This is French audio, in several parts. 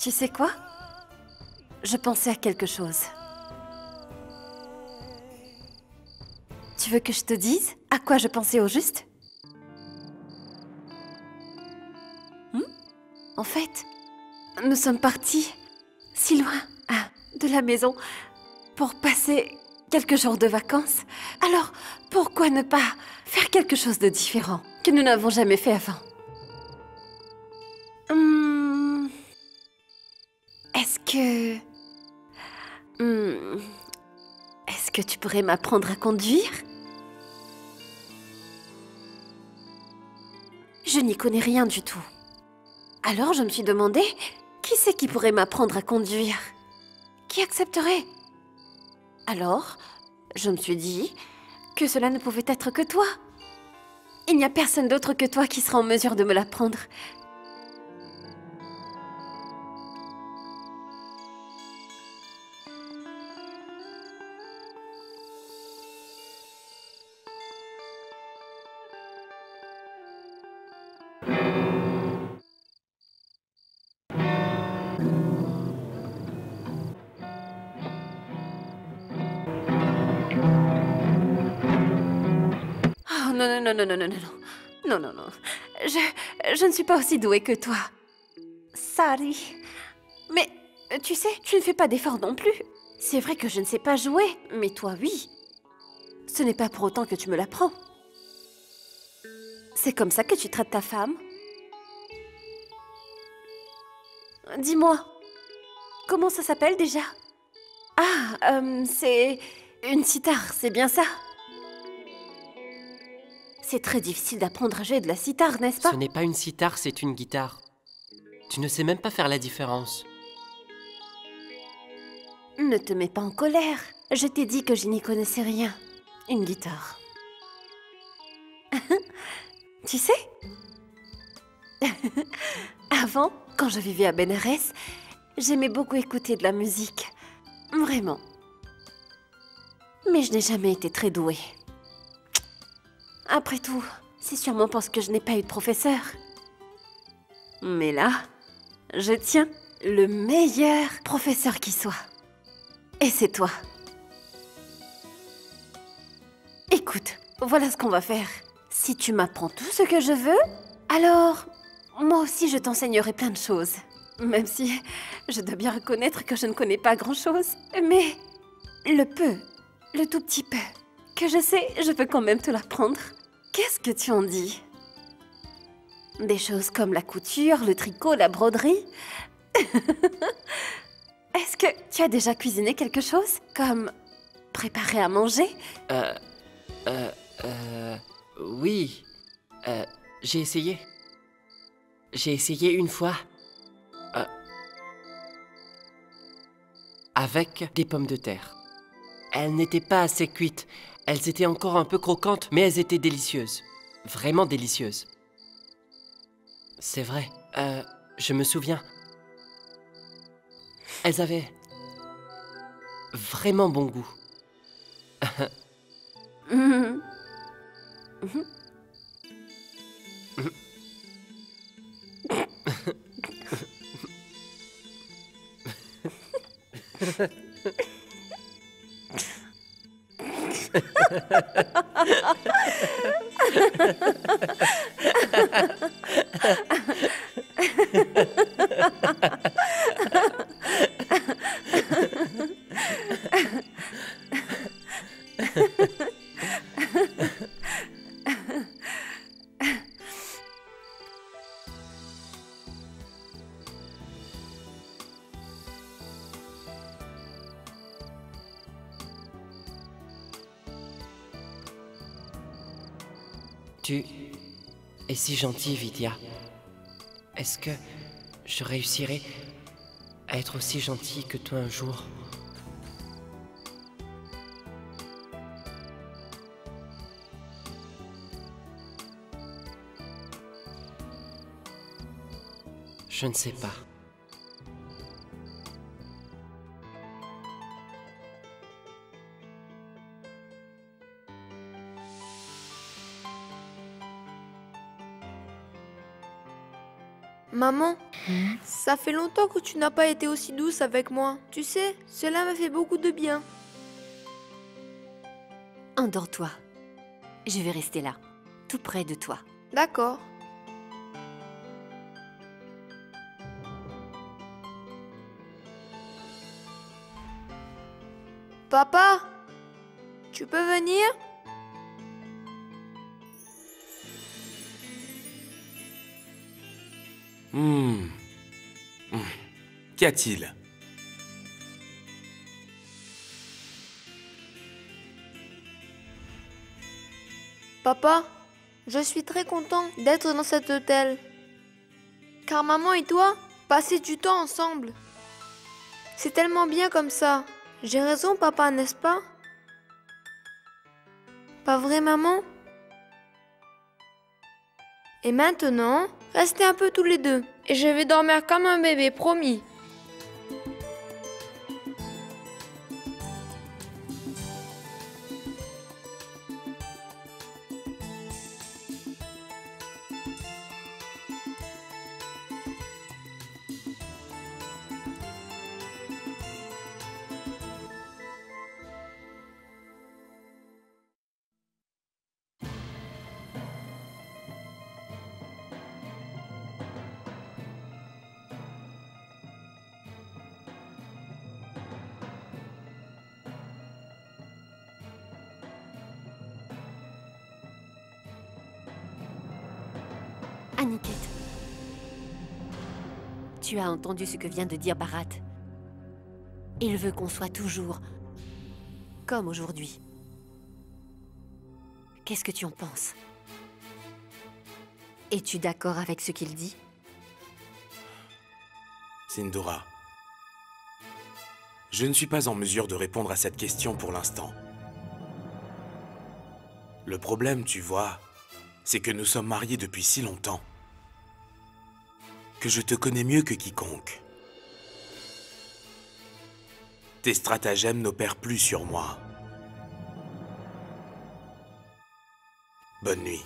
Tu sais quoi? Je pensais à quelque chose. Tu veux que je te dise à quoi je pensais au juste? En fait, nous sommes partis si loin de la maison pour passer quelques jours de vacances. Alors, pourquoi ne pas faire quelque chose de différent que nous n'avons jamais fait avant? Hmm, Est-ce que... hmm, Est-ce que tu pourrais m'apprendre à conduire? Je n'y connais rien du tout. Alors je me suis demandé, qui c'est qui pourrait m'apprendre à conduire? Qui accepterait? Alors, je me suis dit que cela ne pouvait être que toi. Il n'y a personne d'autre que toi qui sera en mesure de me l'apprendre. Oh non, non, non, non, non, non, non, non. Non, non, non. Je ne suis pas aussi douée que toi. Sari. Mais, tu sais, tu ne fais pas d'efforts non plus. C'est vrai que je ne sais pas jouer, mais toi, oui. Ce n'est pas pour autant que tu me l'apprends. C'est comme ça que tu traites ta femme? Dis-moi, comment ça s'appelle déjà? Ah, c'est une sitar, c'est bien ça? C'est très difficile d'apprendre à jouer de la sitar, n'est-ce Ce pas? n'est pas une sitar, c'est une guitare. Tu ne sais même pas faire la différence. Ne te mets pas en colère. Je t'ai dit que je n'y connaissais rien. Une guitare. Tu sais, avant, quand je vivais à Bénarès, j'aimais beaucoup écouter de la musique. Vraiment. Mais je n'ai jamais été très douée. Après tout, c'est sûrement parce que je n'ai pas eu de professeur. Mais là, je tiens le meilleur professeur qui soit. Et c'est toi. Écoute, voilà ce qu'on va faire. Si tu m'apprends tout ce que je veux, alors moi aussi je t'enseignerai plein de choses. Même si je dois bien reconnaître que je ne connais pas grand-chose. Mais le peu, le tout petit peu que je sais, je peux quand même te l'apprendre. Qu'est-ce que tu en dis? Des choses comme la couture, le tricot, la broderie. Est-ce que tu as déjà cuisiné quelque chose? Comme préparer à manger? Oui. J'ai essayé. J'ai essayé une fois. euh, avec des pommes de terre. Elles n'étaient pas assez cuites. Elles étaient encore un peu croquantes, mais elles étaient délicieuses. Vraiment délicieuses. C'est vrai. Je me souviens. Elles avaient vraiment bon goût. Mhm. Mhm. Tu es si gentille, Vidya. Est-ce que je réussirai à être aussi gentille que toi un jour? Je ne sais pas. Maman, ça fait longtemps que tu n'as pas été aussi douce avec moi. Tu sais, cela m'a fait beaucoup de bien. Endors-toi. Je vais rester là, tout près de toi. D'accord. Papa, tu peux venir? Qu'y a-t-il? Papa, je suis très content d'être dans cet hôtel. Car maman et toi, passer du temps ensemble. C'est tellement bien comme ça. J'ai raison, papa, n'est-ce pas? Pas vrai, maman? Et maintenant, restez un peu tous les deux. Et je vais dormir comme un bébé, promis. Aniket, tu as entendu ce que vient de dire Bharat. Il veut qu'on soit toujours comme aujourd'hui. Qu'est-ce que tu en penses? Es-tu d'accord avec ce qu'il dit? Sindhura, je ne suis pas en mesure de répondre à cette question pour l'instant. Le problème, tu vois, c'est que nous sommes mariés depuis si longtemps que je te connais mieux que quiconque. Tes stratagèmes n'opèrent plus sur moi. Bonne nuit.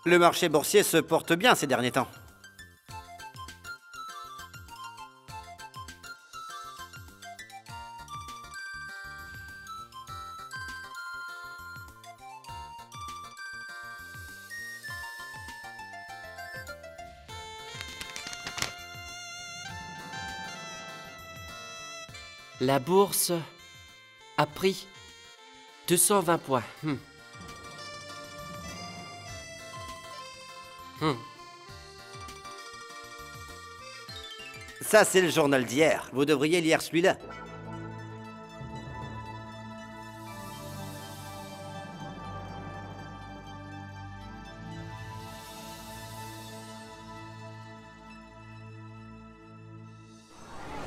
Le marché boursier se porte bien ces derniers temps. La bourse a pris 220 points. Ça, c'est le journal d'hier. Vous devriez lire celui-là.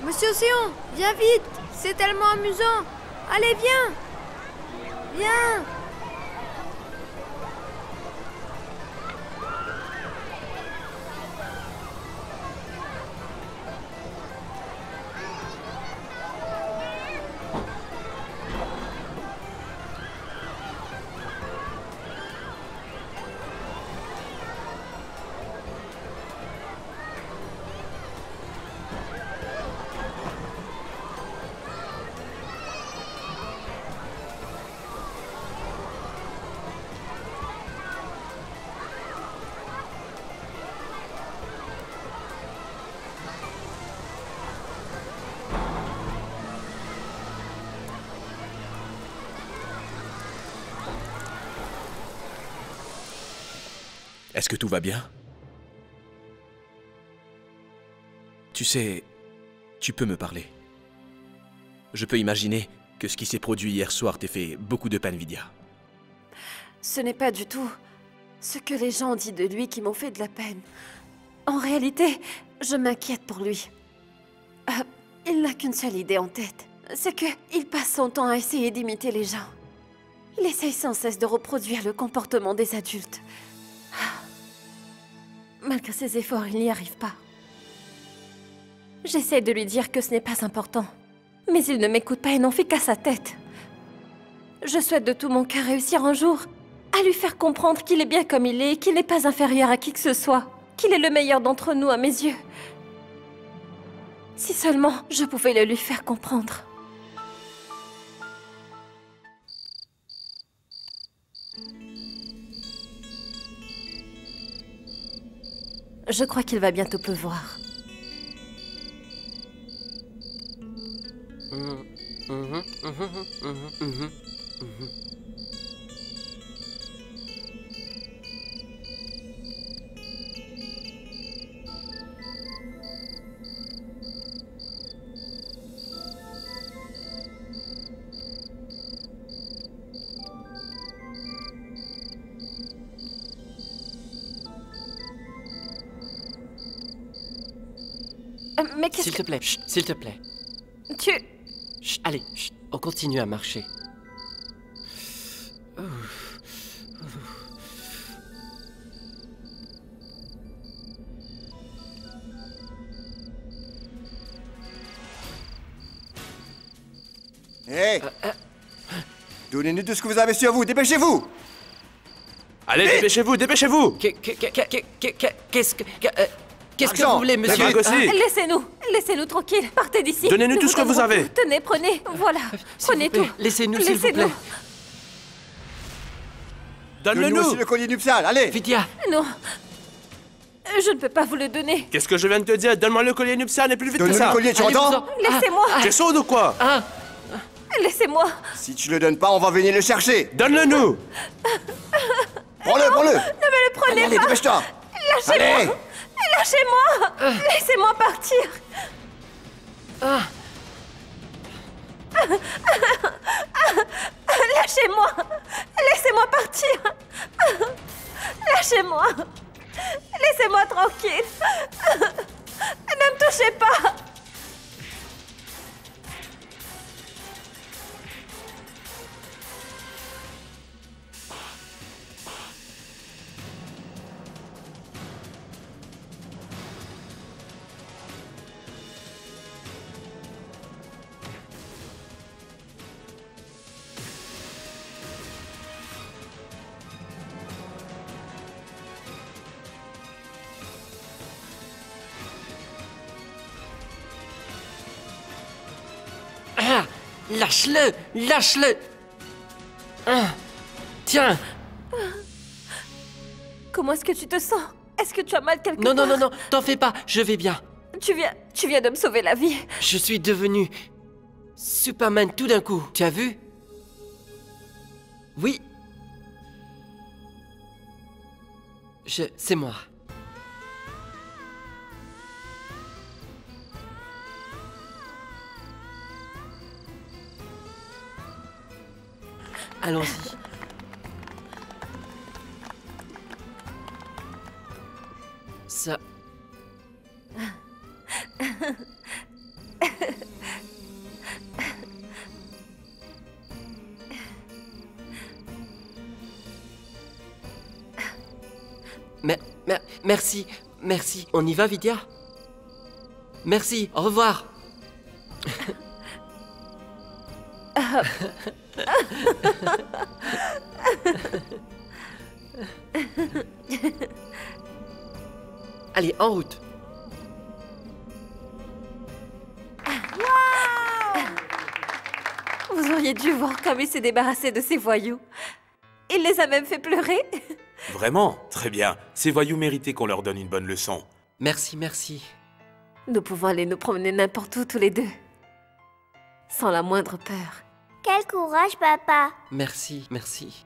Monsieur Océan, viens vite! C'est tellement amusant! Allez, viens! Viens! Est-ce que tout va bien? Tu sais, tu peux me parler. Je peux imaginer que ce qui s'est produit hier soir t'ait fait beaucoup de peine, Vidya. Ce n'est pas du tout ce que les gens ont dit de lui qui m'ont fait de la peine. En réalité, je m'inquiète pour lui. Il n'a qu'une seule idée en tête. C'est qu'il passe son temps à essayer d'imiter les gens. Il essaye sans cesse de reproduire le comportement des adultes. Malgré ses efforts, il n'y arrive pas. J'essaie de lui dire que ce n'est pas important. Mais il ne m'écoute pas et n'en fait qu'à sa tête. Je souhaite de tout mon cœur réussir un jour à lui faire comprendre qu'il est bien comme il est, qu'il n'est pas inférieur à qui que ce soit, qu'il est le meilleur d'entre nous à mes yeux. Si seulement je pouvais le lui faire comprendre. Je crois qu'il va bientôt pleuvoir. Mais qu'est-ce S'il te plaît, chut, s'il te plaît. tu... Chut, allez, chut, on continue à marcher. Hé Donnez-nous tout ce que vous avez sur vous, dépêchez-vous! Allez, dépêchez-vous, dépêchez-vous! Qu'est-ce que Argent, vous voulez, monsieur? Bague aussi. Laissez-nous tranquilles, partez d'ici. Donnez-nous Nous tout ce que vous donnerons avez. tout. Tenez, prenez, voilà, S'il prenez vous plaît, tout. laissez-nous, s'il vous plaît. Donnez-nous Donne-le-nous! aussi le collier nuptial, allez! Vidya, Non, je ne peux pas vous le donner. Qu'est-ce que je viens de te dire? Donne-moi le collier nuptial et plus vite que Donne-nous ça! le collier, tu allez-vous-en. entends? Laissez-moi, Tu es sourde ou quoi? laissez-moi. Si tu le donnes pas, on va venir le chercher! Donne-le-nous! Prends-le! Ne me le prenez Allez, pas. dépêche-toi! Lâchez-moi. Allez! Lâchez-moi. Laissez-moi partir. Lâchez-moi. Laissez-moi partir. Lâchez-moi. Laissez-moi tranquille. Ne me touchez pas. lâche-le, lâche-le. Tiens. Comment est-ce que tu te sens? Est-ce que tu as mal quelque Non, part? non, t'en fais pas, je vais bien. Tu viens de me sauver la vie. Je suis devenu Superman tout d'un coup. Tu as vu? Oui. C'est moi. Allons-y. Ça... Merci, merci. On y va, Vidya? Merci, au revoir. Allez, en route. Vous auriez dû voir comme il s'est débarrassé de ces voyous. Il les a même fait pleurer. Vraiment? Très bien. Ces voyous méritaient qu'on leur donne une bonne leçon. Merci, merci. Nous pouvons aller nous promener n'importe où tous les deux. Sans la moindre peur. Quel courage, papa! Merci, merci.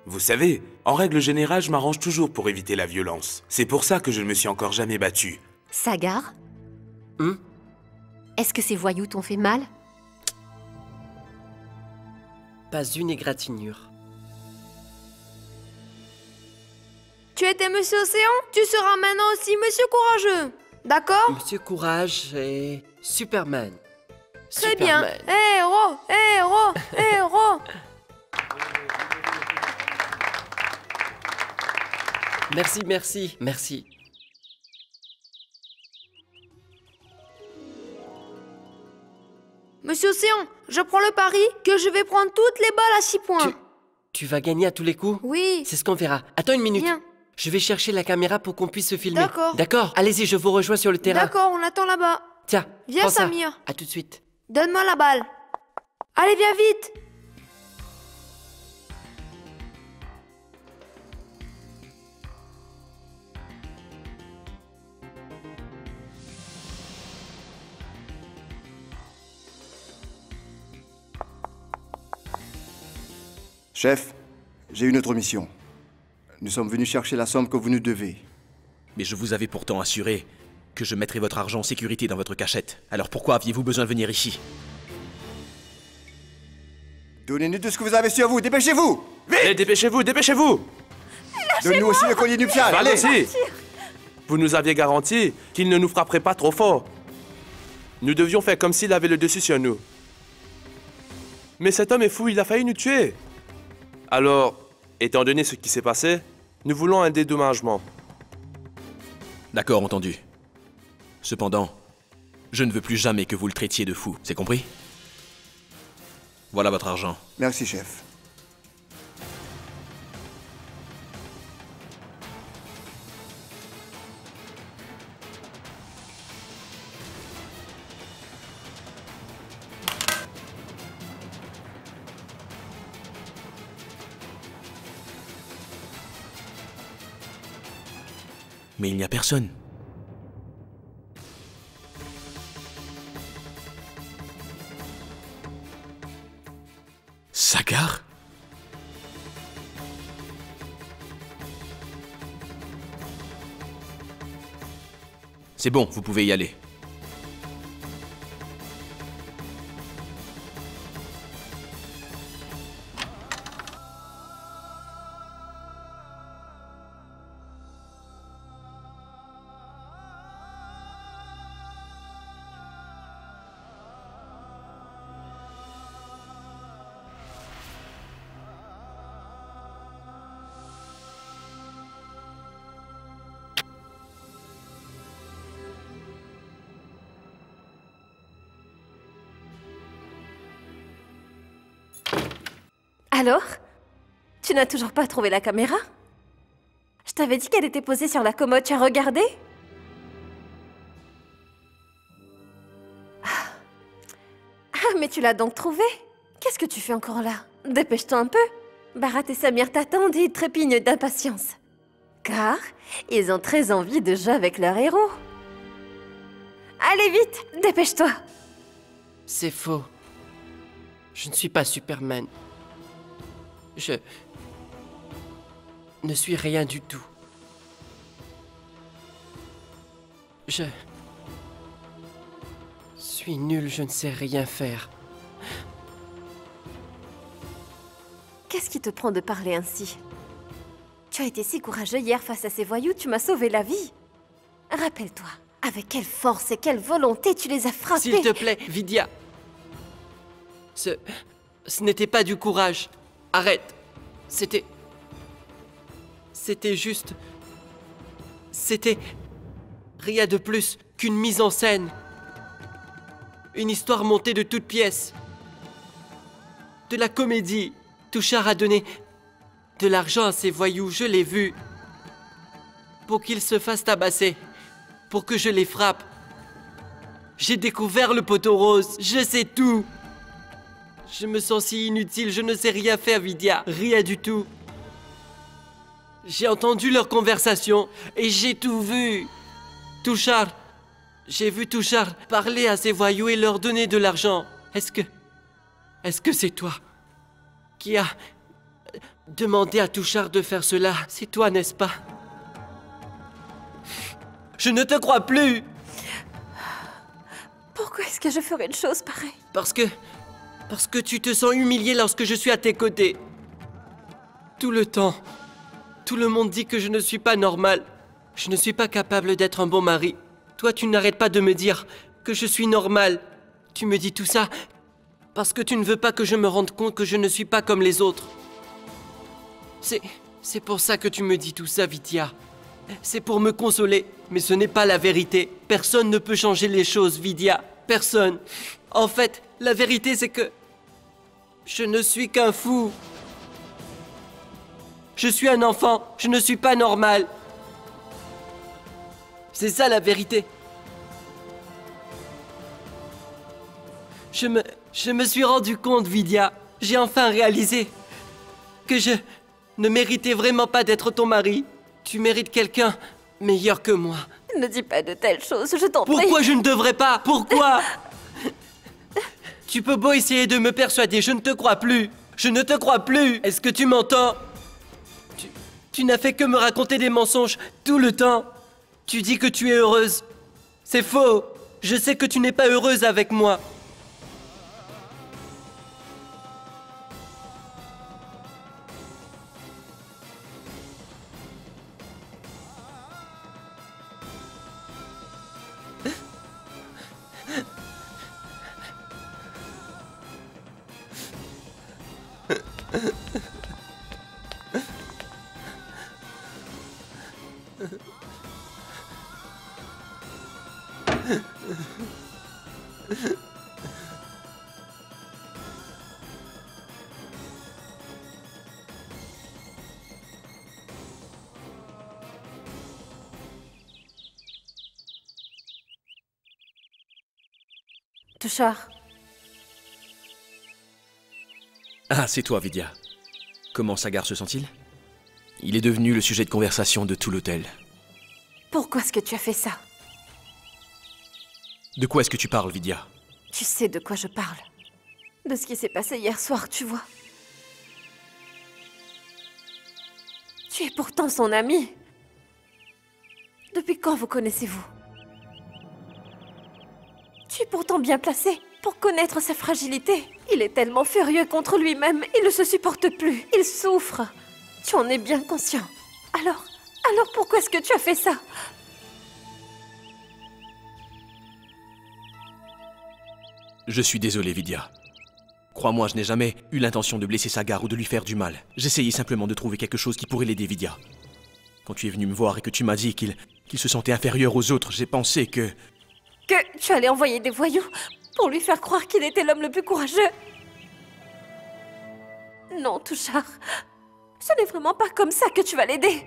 Vous savez, en règle générale, je m'arrange toujours pour éviter la violence. C'est pour ça que je ne me suis encore jamais battu. Sagar, Hum? est-ce que ces voyous t'ont fait mal? Pas une égratignure. Tu étais Monsieur Océan? Tu seras maintenant aussi Monsieur Courageux. D'accord? Monsieur Courage et Superman. Très bien. Superman. Héros, héros, héros. Merci, merci, merci. Monsieur Océan, je prends le pari que je vais prendre toutes les balles à 6 points. Tu vas gagner à tous les coups? Oui. C'est ce qu'on verra. Attends une minute. Bien. Je vais chercher la caméra pour qu'on puisse se filmer. D'accord. D'accord. Allez-y, je vous rejoins sur le terrain. D'accord, on attend là-bas. Tiens, Viens, prends ça. Samir. À tout de suite. Donne-moi la balle. Allez, viens vite. Chef, j'ai une autre mission. Nous sommes venus chercher la somme que vous nous devez. Mais je vous avais pourtant assuré que je mettrais votre argent en sécurité dans votre cachette. Alors pourquoi aviez-vous besoin de venir ici? Donnez-nous tout ce que vous avez sur vous, dépêchez-vous! Allez, dépêchez-vous, dépêchez-vous! Donnez-nous aussi le collier nuptial, allez! Allez-y! Vous nous aviez garanti qu'il ne nous frapperait pas trop fort. Nous devions faire comme s'il avait le dessus sur nous. Mais cet homme est fou, il a failli nous tuer. Alors, étant donné ce qui s'est passé, nous voulons un dédommagement. D'accord, entendu. Cependant, je ne veux plus jamais que vous le traitiez de fou, c'est compris? Voilà votre argent. Merci, chef. Mais il n'y a personne. Sagar? C'est bon, vous pouvez y aller. Alors? Tu n'as toujours pas trouvé la caméra? Je t'avais dit qu'elle était posée sur la commode, tu as regardé? Ah, mais tu l'as donc trouvée? Qu'est-ce que tu fais encore là? Dépêche-toi un peu. Bharat et Samir t'attendent et ils trépignent d'impatience. Car ils ont très envie de jouer avec leur héros. Allez vite, dépêche-toi. C'est faux. Je ne suis pas Superman. Je ne suis rien du tout. Je suis nul, je ne sais rien faire. Qu'est-ce qui te prend de parler ainsi? Tu as été si courageux hier face à ces voyous, tu m'as sauvé la vie. Rappelle-toi, avec quelle force et quelle volonté tu les as frappés. S'il te plaît, Vidya. Ce n'était pas du courage. Arrête. C'était juste... C'était rien de plus qu'une mise en scène. Une histoire montée de toutes pièces. De la comédie. Tushar a donné de l'argent à ces voyous, je l'ai vu. Pour qu'ils se fassent tabasser. Pour que je les frappe. J'ai découvert le poteau rose, je sais tout. Je me sens si inutile, je ne sais rien faire, Vidya. Rien du tout. J'ai entendu leur conversation et j'ai tout vu. Tushar, j'ai vu Tushar parler à ces voyous et leur donner de l'argent. Est-ce que c'est toi qui a demander à Tushar de faire cela, c'est toi, n'est-ce pas? Je ne te crois plus! Pourquoi est-ce que je ferais une chose pareille? Parce que tu te sens humilié lorsque je suis à tes côtés. Tout le temps, tout le monde dit que je ne suis pas normal. Je ne suis pas capable d'être un bon mari. Toi, tu n'arrêtes pas de me dire que je suis normal. Tu me dis tout ça parce que tu ne veux pas que je me rende compte que je ne suis pas comme les autres. C'est pour ça que tu me dis tout ça, Vidya. C'est pour me consoler, mais ce n'est pas la vérité. Personne ne peut changer les choses, Vidya. Personne. En fait, la vérité, c'est que je ne suis qu'un fou. Je suis un enfant. Je ne suis pas normal. C'est ça la vérité. Je me suis rendu compte, Vidya. J'ai enfin réalisé que je ne méritais vraiment pas d'être ton mari. Tu mérites quelqu'un meilleur que moi. Ne dis pas de telles choses, je t'en prie. Pourquoi je ne devrais pas? Pourquoi? Tu peux beau essayer de me persuader, je ne te crois plus. Je ne te crois plus. Est-ce que tu m'entends? Tu n'as fait que me raconter des mensonges tout le temps. Tu dis que tu es heureuse. C'est faux. Je sais que tu n'es pas heureuse avec moi. Tushar, Ah, c'est toi, Vidya. Comment Sagar se sent-il? Il est devenu le sujet de conversation de tout l'hôtel. pourquoi est-ce que tu as fait ça? De quoi est-ce que tu parles, Vidya? Tu sais de quoi je parle. De ce qui s'est passé hier soir, tu vois. Tu es pourtant son ami. Depuis quand vous connaissez-vous? Tu es pourtant bien placé pour connaître sa fragilité. Il est tellement furieux contre lui-même, il ne se supporte plus. Il souffre. Tu en es bien conscient. Alors pourquoi est-ce que tu as fait ça? Je suis désolé, Vidya. Crois-moi, je n'ai jamais eu l'intention de blesser Sagar ou de lui faire du mal. J'essayais simplement de trouver quelque chose qui pourrait l'aider, Vidya. Quand tu es venu me voir et que tu m'as dit qu'il se sentait inférieur aux autres, j'ai pensé que... Que tu allais envoyer des voyous pour lui faire croire qu'il était l'homme le plus courageux? Non, Tushar. Ce n'est vraiment pas comme ça que tu vas l'aider.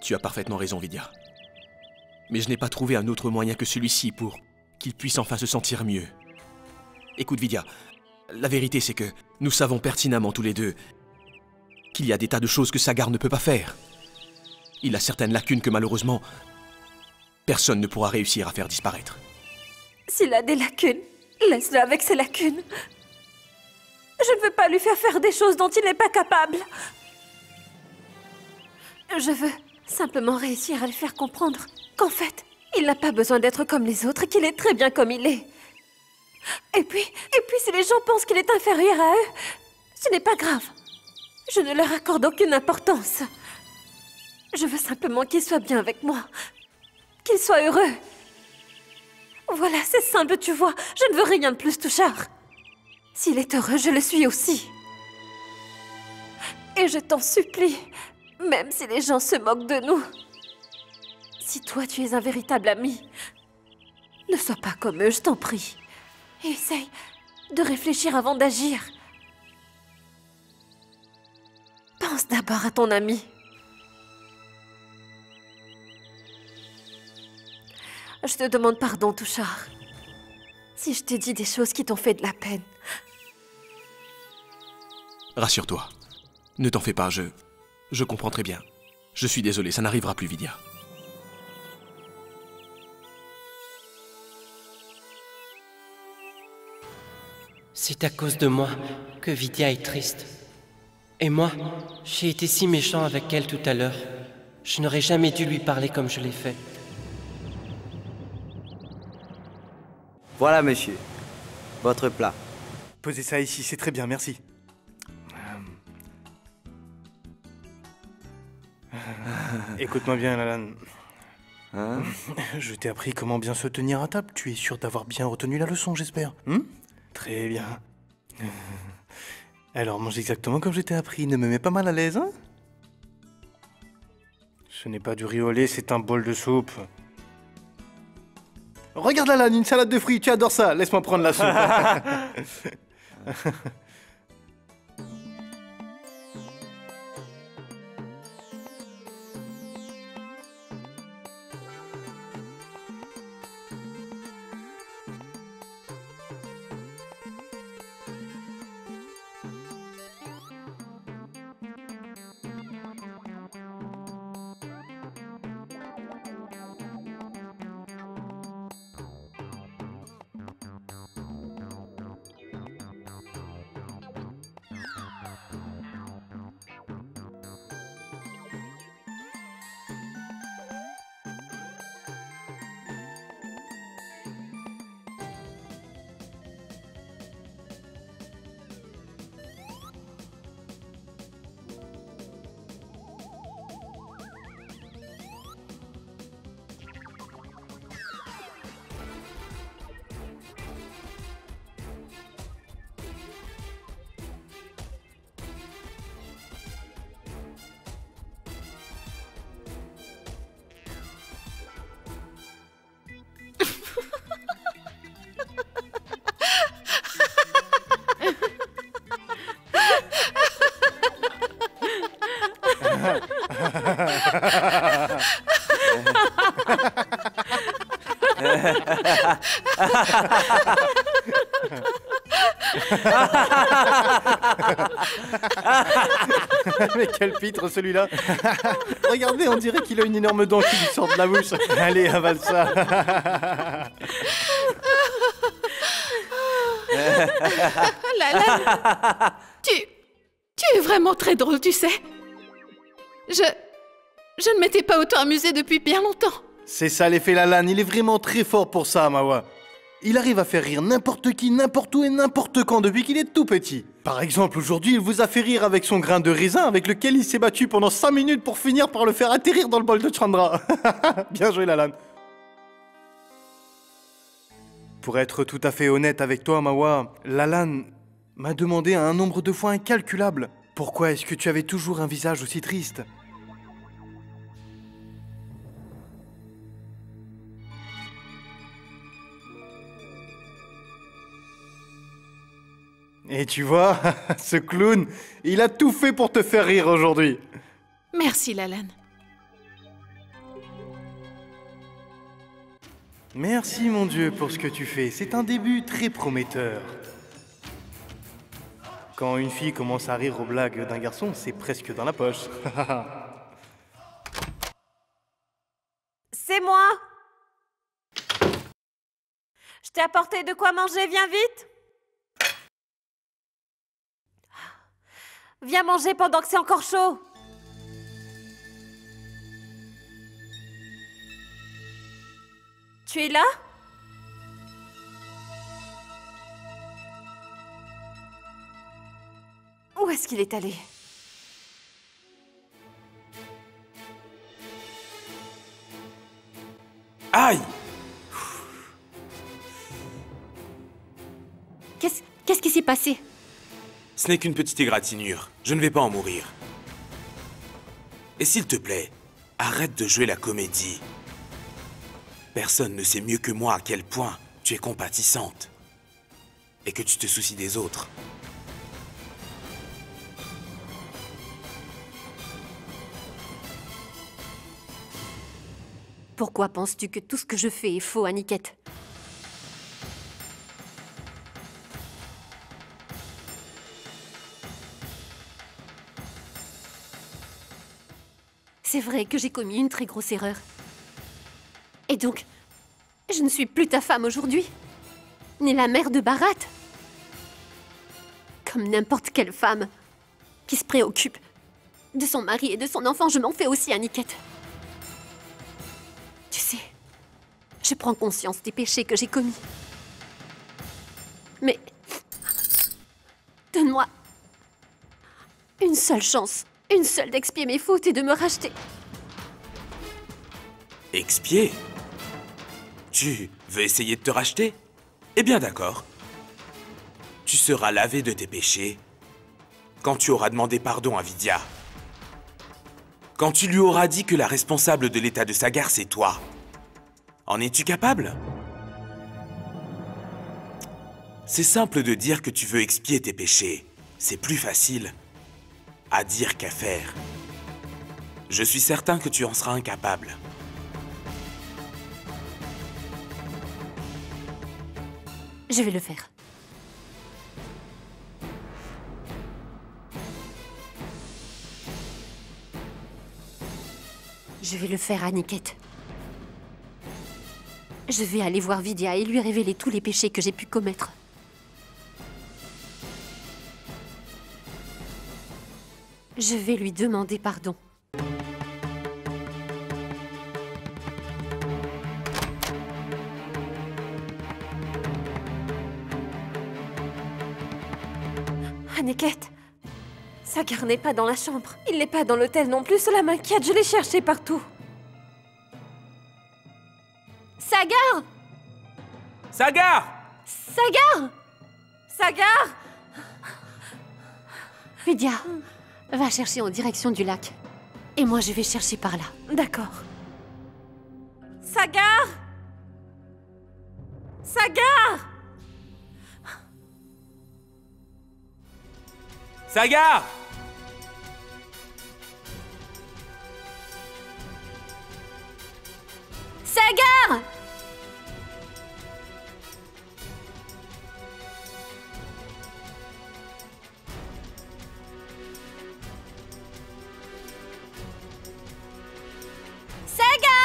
Tu as parfaitement raison, Vidya. Mais je n'ai pas trouvé un autre moyen que celui-ci pour qu'il puisse enfin se sentir mieux. Écoute, Vidya, la vérité c'est que nous savons pertinemment tous les deux qu'il y a des tas de choses que Sagar ne peut pas faire. Il a certaines lacunes que malheureusement, personne ne pourra réussir à faire disparaître. S'il a des lacunes, laisse-le avec ses lacunes. Je ne veux pas lui faire des choses dont il n'est pas capable. Je veux simplement réussir à lui faire comprendre qu'en fait, il n'a pas besoin d'être comme les autres, qu'il est très bien comme il est. Et puis si les gens pensent qu'il est inférieur à eux, ce n'est pas grave. Je ne leur accorde aucune importance. Je veux simplement qu'il soit bien avec moi. Qu'il soit heureux. Voilà, c'est simple, tu vois. Je ne veux rien de plus, Tushar. S'il est heureux, je le suis aussi. Et je t'en supplie, même si les gens se moquent de nous. Si toi, tu es un véritable ami, ne sois pas comme eux, je t'en prie. Et essaye de réfléchir avant d'agir. Pense d'abord à ton ami. Je te demande pardon, Tushar. Si je t'ai dit des choses qui t'ont fait de la peine. Rassure-toi. Ne t'en fais pas, je comprends très bien. Je suis désolé, ça n'arrivera plus, Vidya. C'est à cause de moi que Vidya est triste. Et moi, j'ai été si méchant avec elle tout à l'heure. Je n'aurais jamais dû lui parler comme je l'ai fait. Voilà, monsieur. Votre plat. Posez ça ici, c'est très bien, merci. Écoute-moi bien, Lalan. Hein? Je t'ai appris comment bien se tenir à table. Tu es sûr d'avoir bien retenu la leçon, j'espère. Très bien. Alors, mange exactement comme je t'ai appris. Ne me mets pas mal à l'aise, hein? Ce n'est pas du riz au lait, c'est un bol de soupe. Regarde, Lalan, une salade de fruits. Tu adores ça. Laisse-moi prendre la soupe. Mais quel pitre celui-là. Regardez, on dirait qu'il a une énorme dent qui lui sort de la bouche. Allez, avale ça. Lalan, tu es vraiment très drôle, tu sais. Je ne m'étais pas autant amusée depuis bien longtemps. C'est ça l'effet Lalan, il est vraiment très fort pour ça, Mawa. Il arrive à faire rire n'importe qui, n'importe où et n'importe quand depuis qu'il est tout petit. Par exemple, aujourd'hui, il vous a fait rire avec son grain de raisin avec lequel il s'est battu pendant 5 minutes pour finir par le faire atterrir dans le bol de Chandra. Bien joué, Lalan. Pour être tout à fait honnête avec toi, Mawa, Lalan m'a demandé un nombre de fois incalculable. Pourquoi est-ce que tu avais toujours un visage aussi triste ? Et tu vois, ce clown, il a tout fait pour te faire rire aujourd'hui. Merci, Lalan. Merci, mon Dieu, pour ce que tu fais. C'est un début très prometteur. Quand une fille commence à rire aux blagues d'un garçon, c'est presque dans la poche. C'est moi. Je t'ai apporté de quoi manger, viens vite. Viens manger pendant que c'est encore chaud. Tu es là? Où est-ce qu'il est allé? Aïe! Qu'est-ce qui s'est passé? Ce n'est qu'une petite égratignure. Je ne vais pas en mourir. Et s'il te plaît, arrête de jouer la comédie. Personne ne sait mieux que moi à quel point tu es compatissante. Et que tu te soucies des autres. Pourquoi penses-tu que tout ce que je fais est faux, Aniket? C'est vrai que j'ai commis une très grosse erreur. Et donc, je ne suis plus ta femme aujourd'hui, ni la mère de Bharat. Comme n'importe quelle femme, qui se préoccupe de son mari et de son enfant. Je m'en fais aussi, Aniket. Tu sais, je prends conscience des péchés que j'ai commis. Mais donne-moi une seule chance, une seule d'expier mes fautes et de me racheter. Expier? Tu veux essayer de te racheter? Eh bien d'accord. Tu seras lavé de tes péchés quand tu auras demandé pardon à Vidya. Quand tu lui auras dit que la responsable de l'état de Sagar, c'est toi. En es-tu capable? C'est simple de dire que tu veux expier tes péchés. C'est plus facile à dire qu'à faire. Je suis certain que tu en seras incapable. Je vais le faire. Je vais le faire, Aniket. Je vais aller voir Vidya et lui révéler tous les péchés que j'ai pu commettre. Je vais lui demander pardon. Aniket, Sagar n'est pas dans la chambre. Il n'est pas dans l'hôtel non plus. Cela m'inquiète. Je l'ai cherché partout. Sagar! Sagar! Sagar! Sagar! Vidya, va chercher en direction du lac. Et moi, je vais chercher par là. D'accord. Sagar! Sagar! Sagar! Sagar! Sagar!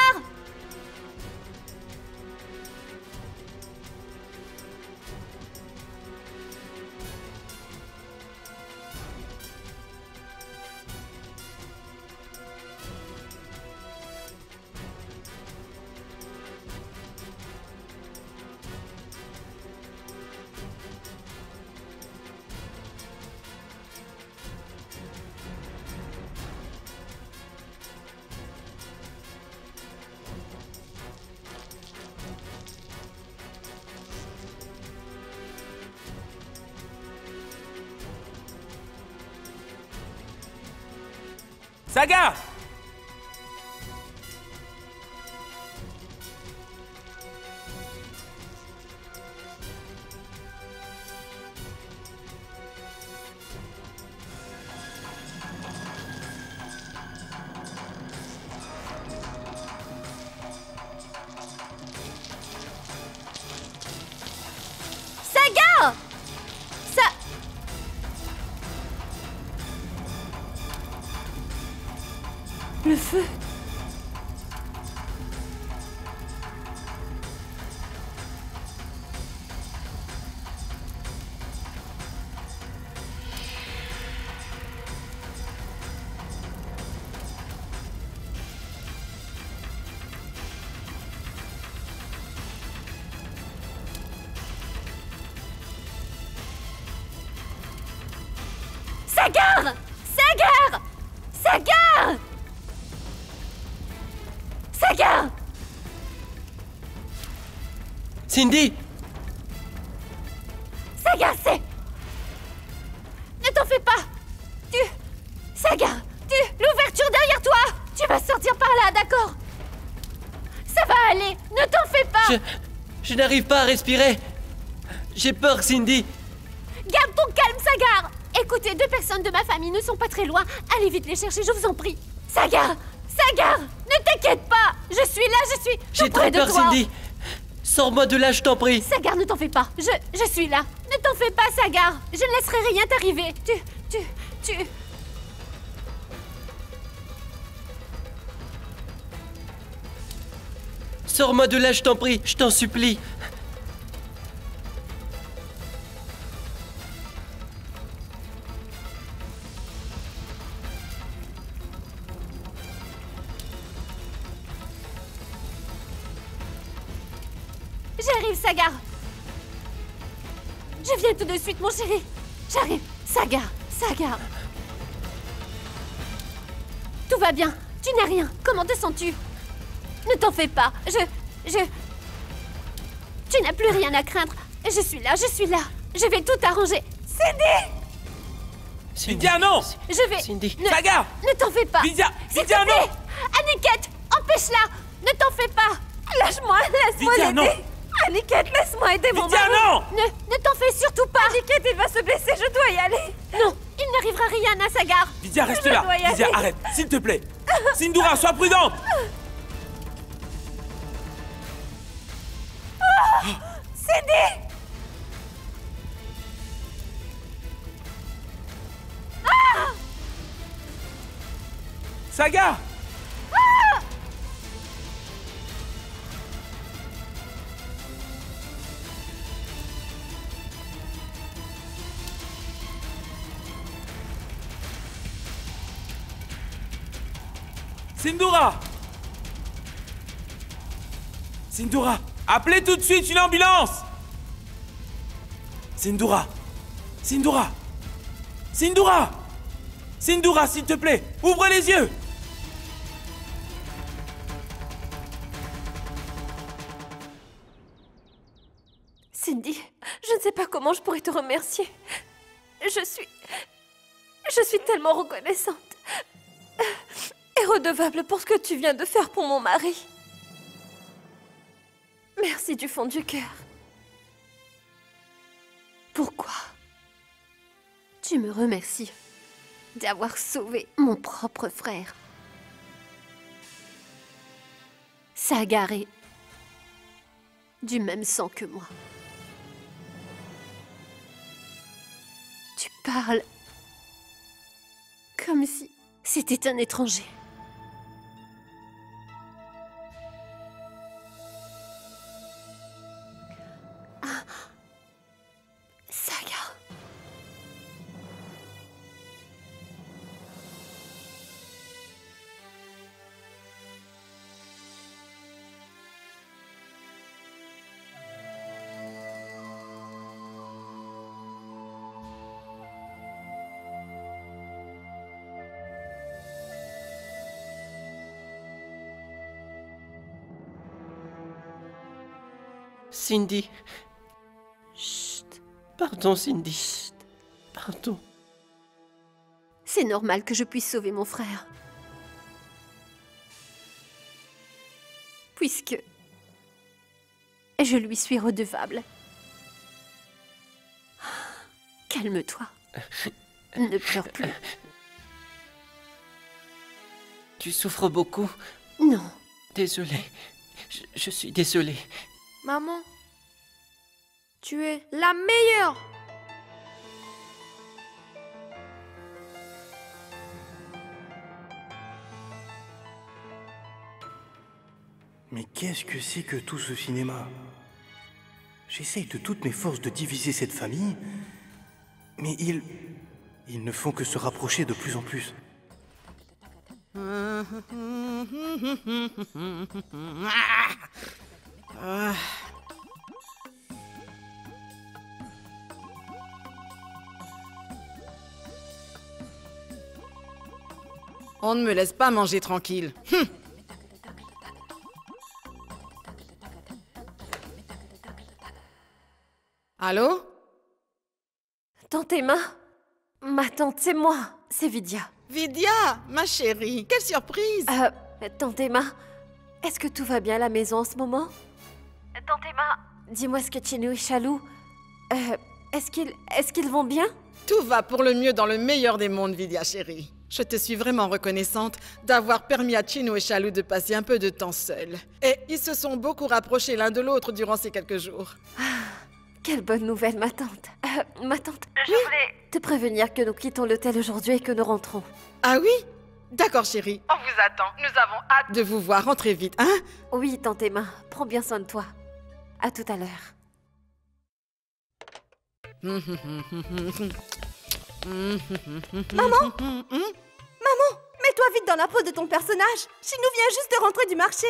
Sagar! Sagar! Le feu. Sagar! Sagar! Sagar! Sagar! Cindy! Sagar, c'est... Ne t'en fais pas! Sagar, l'ouverture derrière toi! Tu vas sortir par là, d'accord? Ça va aller, ne t'en fais pas! Je n'arrive pas à respirer. J'ai peur, Cindy. Garde ton calme, Sagar! Écoutez, 2 personnes de ma famille ne sont pas très loin. Allez vite les chercher, je vous en prie. Sagar! Sagar! Ne t'inquiète pas! Je suis là, je suis J'ai tout près trop de peur, toi. Cindy. Sors-moi de là, je t'en prie. Sagar, ne t'en fais pas. Je suis là. Ne t'en fais pas, Sagar. Je ne laisserai rien t'arriver. Tu... Sors-moi de là, je t'en prie. Je t'en supplie. J'arrive, Sagar. Je viens tout de suite, mon chéri. J'arrive. Sagar, Sagar. Tout va bien. Tu n'as rien. Comment te sens-tu? Ne t'en fais pas. Tu n'as plus rien à craindre. Je suis là, je suis là. Je vais tout arranger. Cindy! Vidia, non! Je vais... Cindy. Sagar! Ne t'en fais pas. Vidia, S'il Vidia, te plaît. non! Aniket, empêche-la. Ne t'en fais pas. Lâche-moi, laisse-moi Vidia, non! l'aider. Aniket, laisse-moi aider mon Vidia, mari. non! Ne t'en fais surtout pas. Aniket, il va se blesser, je dois y aller. Non, il n'arrivera rien à Sagar. Vidia, reste Je là! dois y Vidia, aller. arrête, s'il te plaît! Sindura, sois prudente! Cindy! Sagar! Sindura! Sindura! Appelez tout de suite une ambulance! Sindura! Sindura! Sindura! Sindura, s'il te plaît, ouvre les yeux! Cindy, je ne sais pas comment je pourrais te remercier. Je suis tellement reconnaissante et redevable pour ce que tu viens de faire pour mon mari. Merci du fond du cœur. Pourquoi tu me remercies d'avoir sauvé mon propre frère? Sagar est du même sang que moi. Tu parles comme si c'était un étranger. Ah. Sagar. Cindy. Chut. Pardon, Cindy. Chut. Pardon. C'est normal que je puisse sauver mon frère. Puisque je lui suis redevable. Calme-toi. Ne pleure plus. Tu souffres beaucoup? Non. Désolé. Je suis désolé. Maman, tu es la meilleure. Mais qu'est-ce que c'est que tout ce cinéma? J'essaye de toutes mes forces de diviser cette famille, mais ils ne font que se rapprocher de plus en plus. On ne me laisse pas manger tranquille. Allô? Tante Emma? Ma tante, c'est moi. C'est Vidia. Vidia, ma chérie, quelle surprise! Tante Emma, est-ce que tout va bien à la maison en ce moment? Tante Emma, dis-moi ce que Chino et Chalou... est-ce qu'ils vont bien? Tout va pour le mieux dans le meilleur des mondes, Vidia chérie. Je te suis vraiment reconnaissante d'avoir permis à Chino et Chalou de passer un peu de temps seuls. Et ils se sont beaucoup rapprochés l'un de l'autre durant ces quelques jours. Quelle bonne nouvelle, ma tante. Ma tante, je voulais te prévenir que nous quittons l'hôtel aujourd'hui et que nous rentrons. Ah oui? D'accord, chérie. On vous attend. Nous avons hâte de vous voir. Rentrez vite, hein? Oui, tante Emma. Prends bien soin de toi. À tout à l'heure. Maman? Maman, mets-toi vite dans la peau de ton personnage. Chino vient juste de rentrer du marché.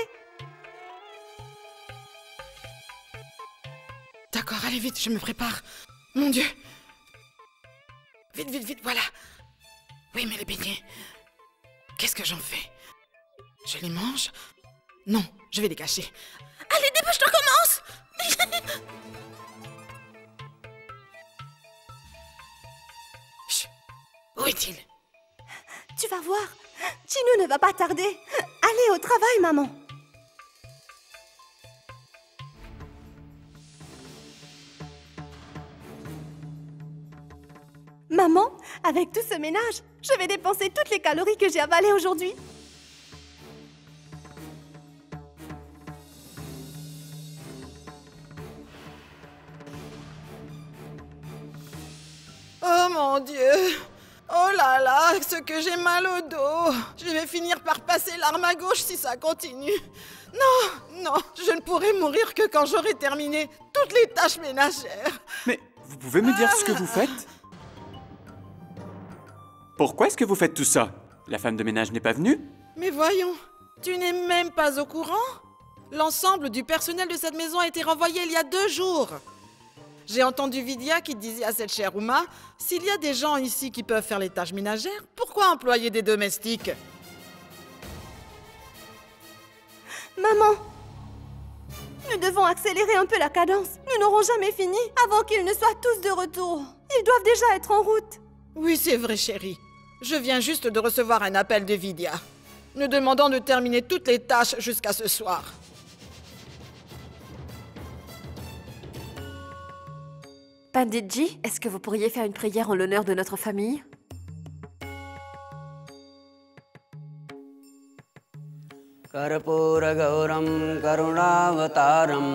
D'accord, allez vite, je me prépare. Mon Dieu. Vite, vite, vite, voilà. Oui, mais les beignets. Qu'est-ce que j'en fais? Je les mange? Non, je vais les cacher. Allez, dépêche-toi, commence! Chut. Où est-il? Tu vas voir. Chino ne va pas tarder. Allez au travail, maman. Maman, avec tout ce ménage, je vais dépenser toutes les calories que j'ai avalées aujourd'hui. Oh mon Dieu! Oh là là, ce que j'ai mal au dos! Je vais finir par passer l'arme à gauche si ça continue. Non, non, je ne pourrai mourir que quand j'aurai terminé toutes les tâches ménagères. Mais vous pouvez me dire ce que vous faites? Pourquoi est-ce que vous faites tout ça? La femme de ménage n'est pas venue? Mais voyons, tu n'es même pas au courant? L'ensemble du personnel de cette maison a été renvoyé il y a 2 jours. J'ai entendu Vidya qui disait à cette chère Uma, s'il y a des gens ici qui peuvent faire les tâches ménagères, pourquoi employer des domestiques? Maman, nous devons accélérer un peu la cadence. Nous n'aurons jamais fini avant qu'ils ne soient tous de retour. Ils doivent déjà être en route. Oui, c'est vrai, chérie. Je viens juste de recevoir un appel de Vidya, nous demandant de terminer toutes les tâches jusqu'à ce soir. Panditji, est-ce que vous pourriez faire une prière en l'honneur de notre famille? कर्पूरगौरं करुणावतारं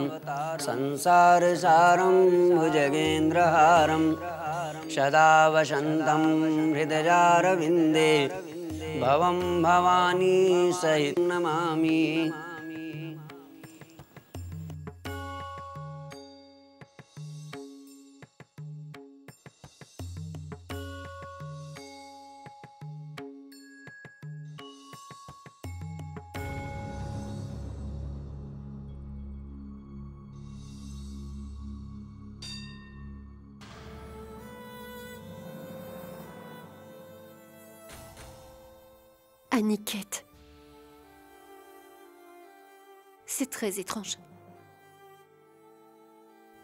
संसारसारं भुजगेन्द्रहारं सदा वसन्तं हृदयारविन्दे भवं भवानी सहितं Namami. Aniket. C'est très étrange.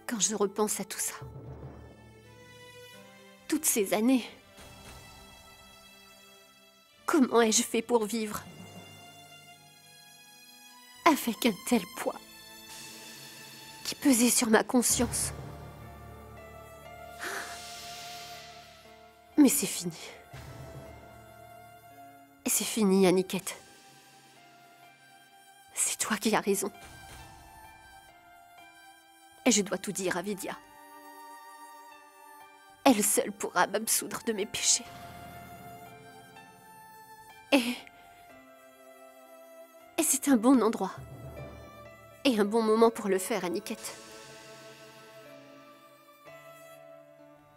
Quand je repense à tout ça. Toutes ces années. Comment ai-je fait pour vivre? Avec un tel poids qui pesait sur ma conscience. Mais c'est fini. C'est fini, Aniket. C'est toi qui as raison. Et je dois tout dire à Vidya. Elle seule pourra m'absoudre de mes péchés. Et c'est un bon endroit. Et un bon moment pour le faire, Aniket.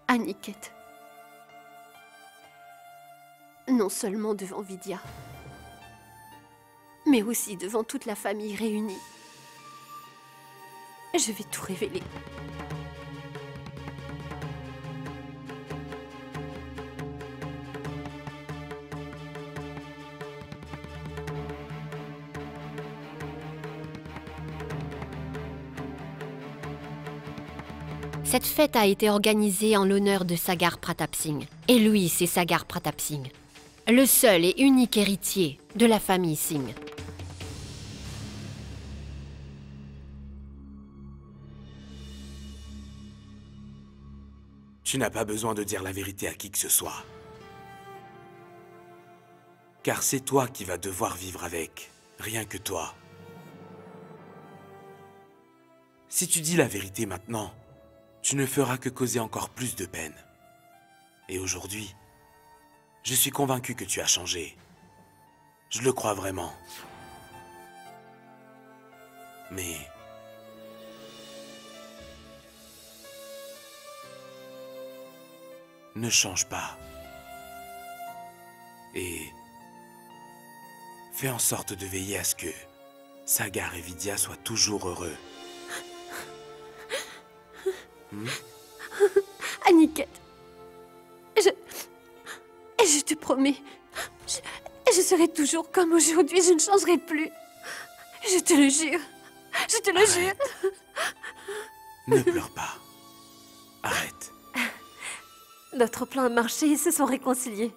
Aniket. Non seulement devant Vidya, mais aussi devant toute la famille réunie. Je vais tout révéler. Cette fête a été organisée en l'honneur de Sagar Pratap Singh. Et lui, c'est Sagar Pratap Singh, le seul et unique héritier de la famille Singh. Tu n'as pas besoin de dire la vérité à qui que ce soit. Car c'est toi qui vas devoir vivre avec, rien que toi. Si tu dis la vérité maintenant, tu ne feras que causer encore plus de peine. Et aujourd'hui, je suis convaincu que tu as changé. Je le crois vraiment. Mais... ne change pas. Et... fais en sorte de veiller à ce que Sagar et Vidya soient toujours heureux. Aniket, je te promets, je serai toujours comme aujourd'hui, je ne changerai plus. Je te le jure. Je te le jure. Ne pleure pas. Arrête. Notre plan a marché, ils se sont réconciliés.